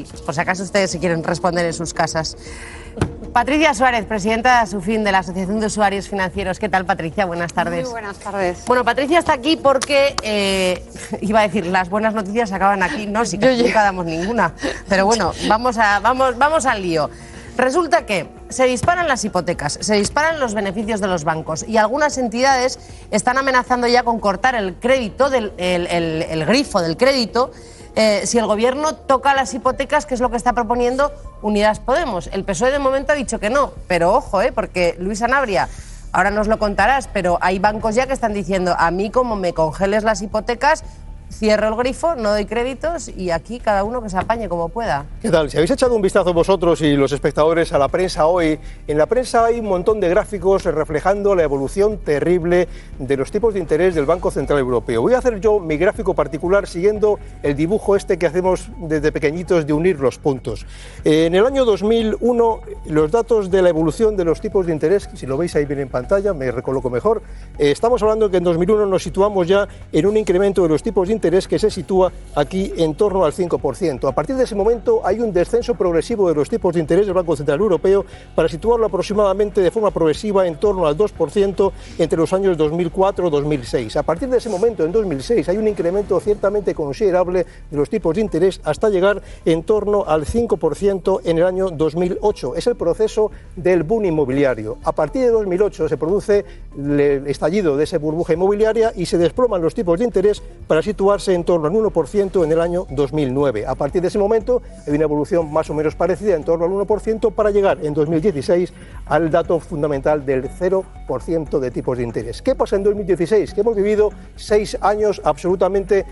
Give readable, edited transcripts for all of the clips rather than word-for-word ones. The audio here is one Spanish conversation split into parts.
Por si acaso ustedes se quieren responder en sus casas. Patricia Suárez, presidenta de ASUFIN, de la Asociación de Usuarios Financieros. ¿Qué tal, Patricia? Buenas tardes. Muy buenas tardes. Bueno, Patricia está aquí porque, iba a decir, las buenas noticias acaban aquí. No, sí que nunca damos ninguna. Pero bueno, vamos al lío. Resulta que se disparan las hipotecas, se disparan los beneficios de los bancos y algunas entidades están amenazando ya con cortar el crédito, el grifo del crédito, si el gobierno toca las hipotecas, que es lo que está proponiendo Unidas Podemos. El PSOE de momento ha dicho que no, pero ojo, porque Luis Sanabria, ahora nos lo contarás, pero hay bancos ya que están diciendo: a mí, como me congeles las hipotecas, cierro el grifo, no doy créditos y aquí cada uno que se apañe como pueda. ¿Qué tal? Si habéis echado un vistazo vosotros y los espectadores a la prensa hoy, en la prensa hay un montón de gráficos reflejando la evolución terrible de los tipos de interés del Banco Central Europeo. Voy a hacer yo mi gráfico particular siguiendo el dibujo que hacemos desde pequeñitos de unir los puntos. En el año 2001, los datos de la evolución de los tipos de interés, si lo veis ahí bien en pantalla, me recoloco mejor, estamos hablando que en 2001 nos situamos ya en un incremento de los tipos de interés que se sitúa aquí en torno al 5%. A partir de ese momento hay un descenso progresivo de los tipos de interés del Banco Central Europeo para situarlo aproximadamente de forma progresiva en torno al 2% entre los años 2004-2006. A partir de ese momento, en 2006, hay un incremento ciertamente considerable de los tipos de interés hasta llegar en torno al 5% en el año 2008. Es el proceso del boom inmobiliario. A partir de 2008 se produce el estallido de esa burbuja inmobiliaria y se desploman los tipos de interés para situarse en torno al 1% en el año 2009. A partir de ese momento hay una evolución más o menos parecida, en torno al 1%, para llegar en 2016 al dato fundamental del 0% de tipos de interés. ¿Qué pasa en 2016? Que hemos vivido 6 años absolutamente,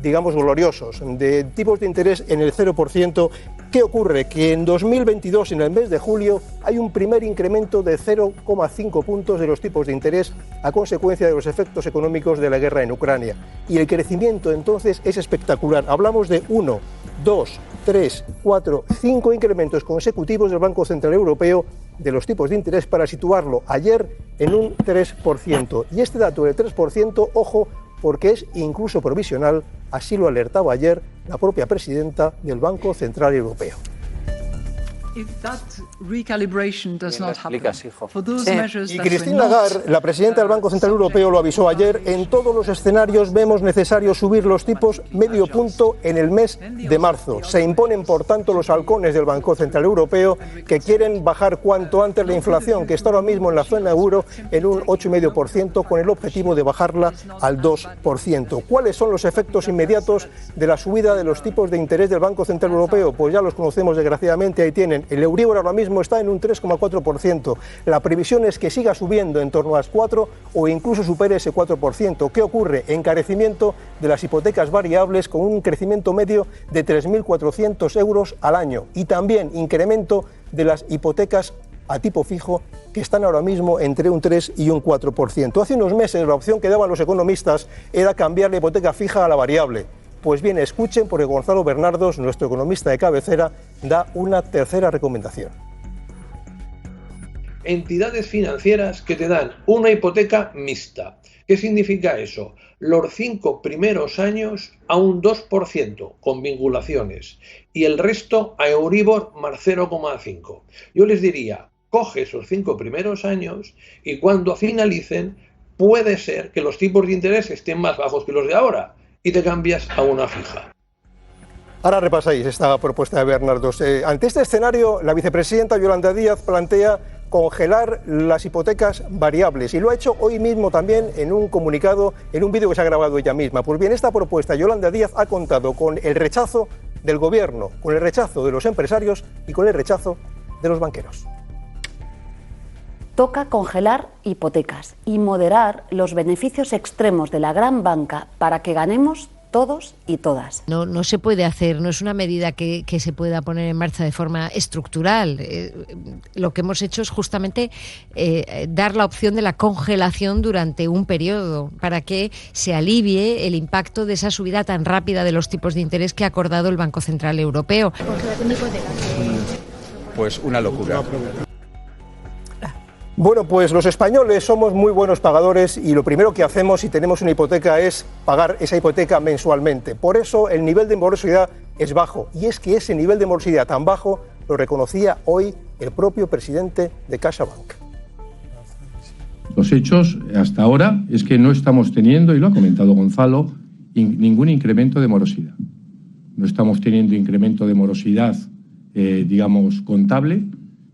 digamos, gloriosos, de tipos de interés en el 0%. ¿Qué ocurre? Que en 2022, en el mes de julio, hay un primer incremento de 0,5 puntos de los tipos de interés a consecuencia de los efectos económicos de la guerra en Ucrania. Y el crecimiento entonces es espectacular. Hablamos de 1, 2, 3, 4, 5 incrementos consecutivos del Banco Central Europeo de los tipos de interés para situarlo ayer en un 3%. Y este dato del 3%, ojo, porque es incluso provisional, así lo alertaba ayer la propia presidenta del Banco Central Europeo. Y Christine Lagarde, la presidenta del Banco Central Europeo, lo avisó ayer: en todos los escenarios vemos necesario subir los tipos medio punto en el mes de marzo. Se imponen, por tanto, los halcones del Banco Central Europeo, que quieren bajar cuanto antes la inflación, que está ahora mismo en la zona euro en un 8,5%, con el objetivo de bajarla al 2%. ¿Cuáles son los efectos inmediatos de la subida de los tipos de interés del Banco Central Europeo? Pues ya los conocemos, desgraciadamente. Ahí tienen. El Euribor ahora mismo está en un 3,4%. La previsión es que siga subiendo en torno a las 4 o incluso supere ese 4%. ¿Qué ocurre? Encarecimiento de las hipotecas variables con un crecimiento medio de 3.400 euros al año. Y también incremento de las hipotecas a tipo fijo, que están ahora mismo entre un 3 y un 4%. Hace unos meses la opción que daban los economistas era cambiar la hipoteca fija a la variable. Pues bien, escuchen, porque Gonzalo Bernardos, nuestro economista de cabecera, da una tercera recomendación. Entidades financieras que te dan una hipoteca mixta. ¿Qué significa eso? Los 5 primeros años a un 2% con vinculaciones y el resto a Euribor más 0,5. Yo les diría, coge esos 5 primeros años y cuando finalicen puede ser que los tipos de interés estén más bajos que los de ahora y te cambias a una fija. Ahora repasáis esta propuesta de Bernardos. Ante este escenario, la vicepresidenta Yolanda Díaz plantea congelar las hipotecas variables y lo ha hecho hoy mismo también en un comunicado, en un vídeo que se ha grabado ella misma. Pues bien, esta propuesta Yolanda Díaz ha contado con el rechazo del gobierno, con el rechazo de los empresarios y con el rechazo de los banqueros. Toca congelar hipotecas y moderar los beneficios extremos de la gran banca para que ganemos todos y todas. No se puede hacer, no es una medida que se pueda poner en marcha de forma estructural. Lo que hemos hecho es justamente dar la opción de la congelación durante un periodo para que se alivie el impacto de esa subida tan rápida de los tipos de interés que ha acordado el Banco Central Europeo. Pues una locura. Bueno, pues los españoles somos muy buenos pagadores y lo primero que hacemos si tenemos una hipoteca es pagar esa hipoteca mensualmente. Por eso el nivel de morosidad es bajo. Y es que ese nivel de morosidad tan bajo lo reconocía hoy el propio presidente de CaixaBank. Los hechos hasta ahora es que no estamos teniendo, y lo ha comentado Gonzalo, ningún incremento de morosidad. No estamos teniendo incremento de morosidad, digamos, contable,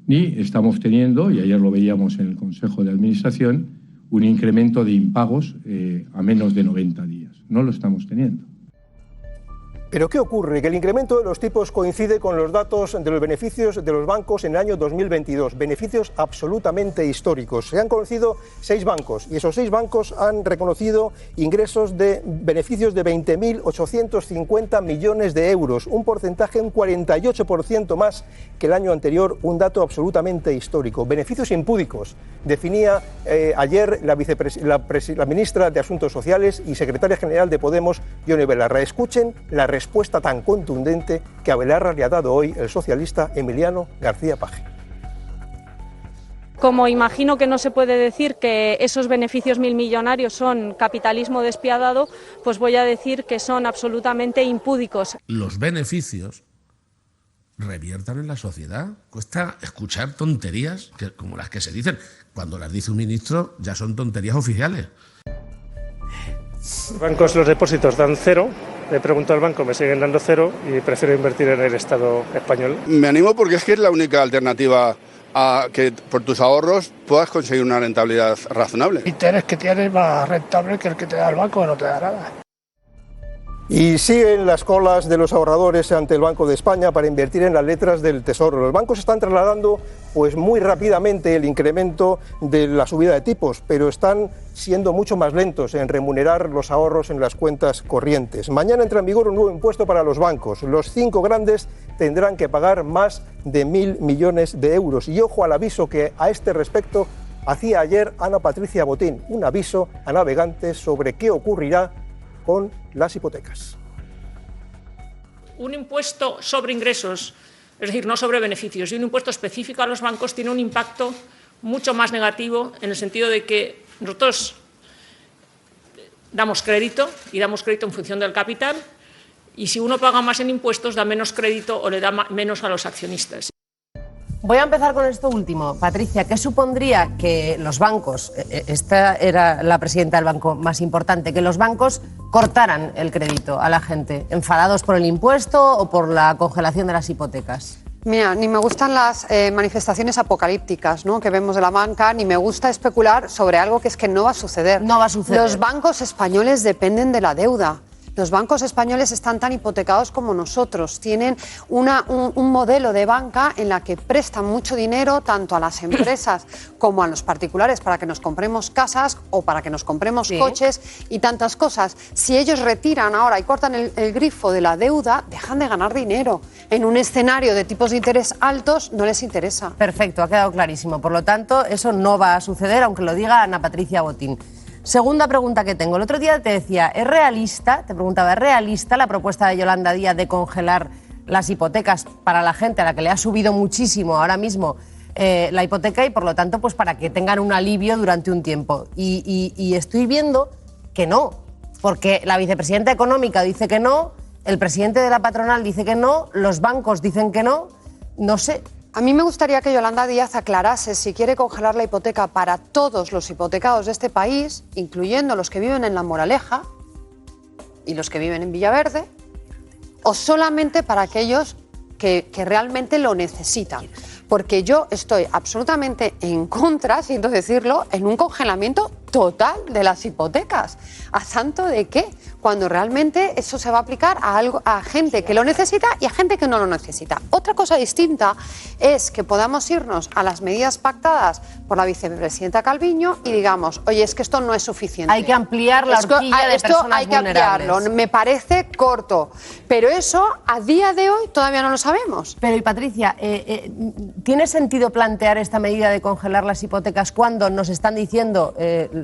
ni estamos teniendo, y ayer lo veíamos en el Consejo de Administración, un incremento de impagos a menos de 90 días. No lo estamos teniendo. ¿Pero qué ocurre? Que el incremento de los tipos coincide con los datos de los beneficios de los bancos en el año 2022, beneficios absolutamente históricos. Se han conocido 6 bancos y esos 6 bancos han reconocido ingresos de beneficios de 20.850 millones de euros, un porcentaje un 48% más que el año anterior, un dato absolutamente histórico. Beneficios impúdicos, definía ayer la ministra de Asuntos Sociales y secretaria general de Podemos, Yone Belarra. Escuchen la respuesta tan contundente que a Belarra le ha dado hoy el socialista Emiliano García Paje. Como imagino que no se puede decir que esos beneficios milmillonarios son capitalismo despiadado, pues voy a decir que son absolutamente impúdicos. Los beneficios reviertan en la sociedad. Cuesta escuchar tonterías como las que se dicen. Cuando las dice un ministro ya son tonterías oficiales. Los bancos, los depósitos dan 0. Le pregunto al banco, me siguen dando 0 y prefiero invertir en el Estado español. Me animo porque es que es la única alternativa a que por tus ahorros puedas conseguir una rentabilidad razonable. El interés que tienes es más rentable que el que te da el banco, que no te da nada. Y siguen las colas de los ahorradores ante el Banco de España para invertir en las letras del Tesoro. Los bancos están trasladando pues muy rápidamente el incremento de la subida de tipos, pero están siendo mucho más lentos en remunerar los ahorros en las cuentas corrientes. Mañana entra en vigor un nuevo impuesto para los bancos. Los 5 grandes tendrán que pagar más de 1.000 millones de euros. Y ojo al aviso que a este respecto hacía ayer Ana Patricia Botín, un aviso a navegantes sobre qué ocurrirá con las hipotecas. Un impuesto sobre ingresos, es decir, no sobre beneficios, y un impuesto específico a los bancos tiene un impacto mucho más negativo en el sentido de que nosotros damos crédito y damos crédito en función del capital, y si uno paga más en impuestos da menos crédito o le da menos a los accionistas. Voy a empezar con esto último. Patricia, ¿qué supondría que los bancos, esta era la presidenta del banco más importante, que los bancos cortaran el crédito a la gente, enfadados por el impuesto o por la congelación de las hipotecas? Mira, ni me gustan las manifestaciones apocalípticas, ¿no?, que vemos de la banca, ni me gusta especular sobre algo que es que no va a suceder. No va a suceder. Los bancos españoles dependen de la deuda. Los bancos españoles están tan hipotecados como nosotros. Tienen un modelo de banca en la que prestan mucho dinero tanto a las empresas como a los particulares para que nos compremos casas o para que nos compremos coches y tantas cosas. Si ellos retiran ahora y cortan el grifo de la deuda, dejan de ganar dinero. En un escenario de tipos de interés altos no les interesa. Perfecto, ha quedado clarísimo. Por lo tanto, eso no va a suceder, aunque lo diga Ana Patricia Botín. Segunda pregunta que tengo. El otro día te decía, ¿es realista, te preguntaba, ¿es realista la propuesta de Yolanda Díaz de congelar las hipotecas para la gente a la que le ha subido muchísimo ahora mismo la hipoteca y por lo tanto pues para que tengan un alivio durante un tiempo? Y estoy viendo que no, porque la vicepresidenta económica dice que no, el presidente de la patronal dice que no, los bancos dicen que no, no sé. A mí me gustaría que Yolanda Díaz aclarase si quiere congelar la hipoteca para todos los hipotecados de este país, incluyendo los que viven en La Moraleja y los que viven en Villaverde, o solamente para aquellos que realmente lo necesitan. Porque yo estoy absolutamente en contra, siento decirlo, en un congelamiento total de las hipotecas. ¿A santo de qué? Cuando realmente eso se va a aplicar a gente que lo necesita y a gente que no lo necesita. Otra cosa distinta es que podamos irnos a las medidas pactadas por la vicepresidenta Calviño y digamos, oye, es que esto no es suficiente. Hay que ampliar la horquilla de personas hay que ampliarlo. Me parece corto, pero eso a día de hoy todavía no lo sabemos. Pero y Patricia, ¿tiene sentido plantear esta medida de congelar las hipotecas cuando nos están diciendo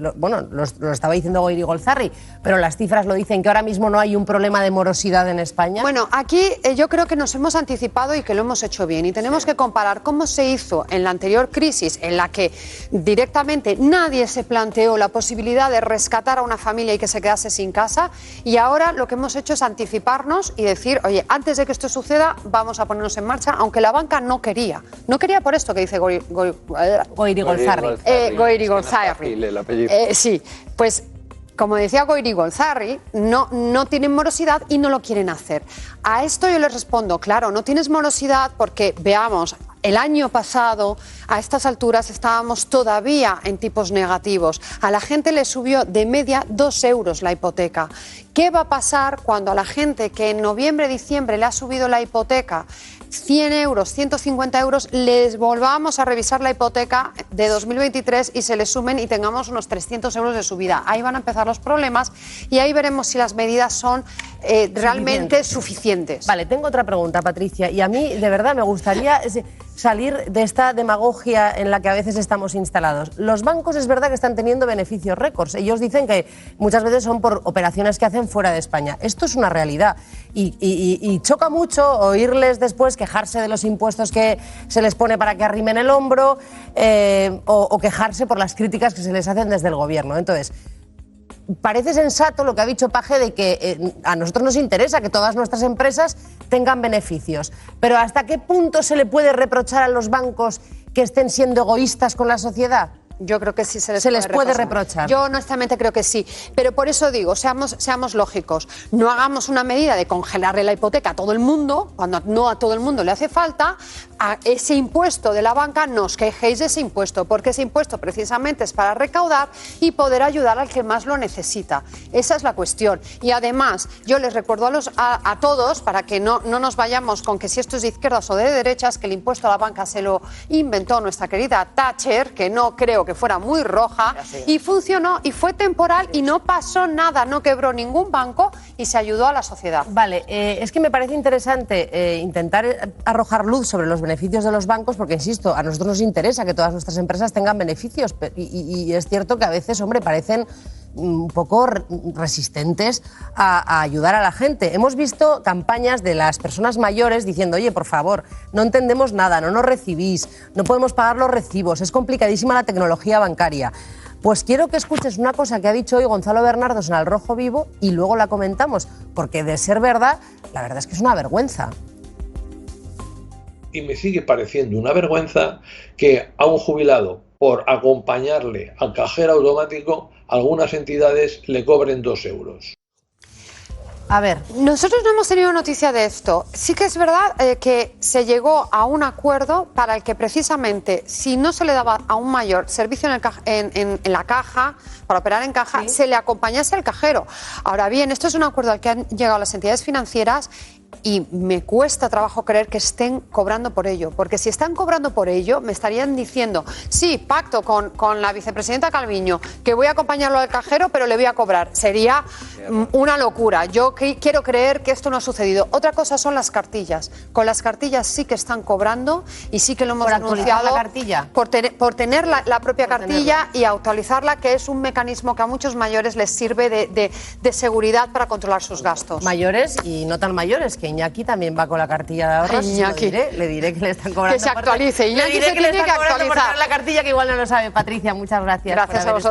lo estaba diciendo Goyri Golzarri, pero las cifras lo dicen que ahora mismo no hay un problema de morosidad en España. Bueno, aquí yo creo que nos hemos anticipado y que lo hemos hecho bien. Y tenemos que comparar cómo se hizo en la anterior crisis, en la que directamente nadie se planteó la posibilidad de rescatar a una familia y que se quedase sin casa. Y ahora lo que hemos hecho es anticiparnos y decir, oye, antes de que esto suceda, vamos a ponernos en marcha, aunque la banca no quería. No quería por esto que dice Goyri Golzarri. Goyri Golzarri. Sí, pues como decía Goyri Golzarri, no tienen morosidad y no lo quieren hacer. A esto yo les respondo, claro, no tienes morosidad porque, veamos, el año pasado, a estas alturas, estábamos todavía en tipos negativos. A la gente le subió de media 2 euros la hipoteca. ¿Qué va a pasar cuando a la gente que en noviembre, diciembre le ha subido la hipoteca 100 euros, 150 euros, les volvamos a revisar la hipoteca de 2023 y se les sumen y tengamos unos 300 euros de subida? Ahí van a empezar los problemas y ahí veremos si las medidas son realmente suficientes. Vale, tengo otra pregunta, Patricia, y a mí de verdad me gustaría salir de esta demagogia en la que a veces estamos instalados. Los bancos es verdad que están teniendo beneficios récords. Ellos dicen que muchas veces son por operaciones que hacen fuera de España. Esto es una realidad y choca mucho oírles después quejarse de los impuestos que se les pone para que arrimen el hombro o quejarse por las críticas que se les hacen desde el gobierno. Entonces, parece sensato lo que ha dicho Paje de que a nosotros nos interesa que todas nuestras empresas tengan beneficios. Pero ¿hasta qué punto se le puede reprochar a los bancos que estén siendo egoístas con la sociedad? Yo creo que sí se les puede reprochar. Yo honestamente creo que sí. Pero por eso digo, seamos lógicos. No hagamos una medida de congelarle la hipoteca a todo el mundo, cuando no a todo el mundo le hace falta. A ese impuesto de la banca, no os quejéis de ese impuesto, porque ese impuesto precisamente es para recaudar y poder ayudar al que más lo necesita. Esa es la cuestión. Y además, yo les recuerdo a todos, para que no nos vayamos con que si esto es de izquierdas o de derechas, que el impuesto a la banca se lo inventó nuestra querida Thatcher, que no creo que fuera muy roja, y funcionó y fue temporal y no pasó nada, no quebró ningún banco y se ayudó a la sociedad. Vale, es que me parece interesante intentar arrojar luz sobre los beneficios de los bancos porque, insisto, a nosotros nos interesa que todas nuestras empresas tengan beneficios y es cierto que a veces, hombre, parecen un poco resistentes a ayudar a la gente. Hemos visto campañas de las personas mayores diciendo, oye, por favor, no entendemos nada, no nos recibís, no podemos pagar los recibos, es complicadísima la tecnología bancaria. Pues quiero que escuches una cosa que ha dicho hoy Gonzalo Bernardos en Al Rojo Vivo y luego la comentamos, porque de ser verdad, la verdad es que es una vergüenza. Y me sigue pareciendo una vergüenza que a un jubilado, por acompañarle al cajero automático, algunas entidades le cobren 2 euros. A ver, nosotros no hemos tenido noticia de esto. Sí que es verdad que se llegó a un acuerdo para el que precisamente, si no se le daba a un mayor servicio en la caja, para operar en caja, ¿sí?, se le acompañase al cajero. Ahora bien, esto es un acuerdo al que han llegado las entidades financieras y me cuesta trabajo creer que estén cobrando por ello, porque si están cobrando por ello, me estarían diciendo, sí, pacto con la vicepresidenta Calviño, que voy a acompañarlo al cajero, pero le voy a cobrar. Sería una locura. Yo quiero creer que esto no ha sucedido. Otra cosa son las cartillas. Con las cartillas sí que están cobrando y sí que lo hemos denunciado. ¿Por actualizar la cartilla? Por tener la propia cartilla y actualizarla, que es un mecanismo que a muchos mayores les sirve de seguridad para controlar sus gastos. Mayores y no tan mayores, que Iñaki también va con la cartilla de ahorros. Le diré que le están cobrando. Que se actualice. Le diré que le están cobrando por la cartilla, que igual no lo sabe. Patricia, muchas gracias. Gracias a vosotros.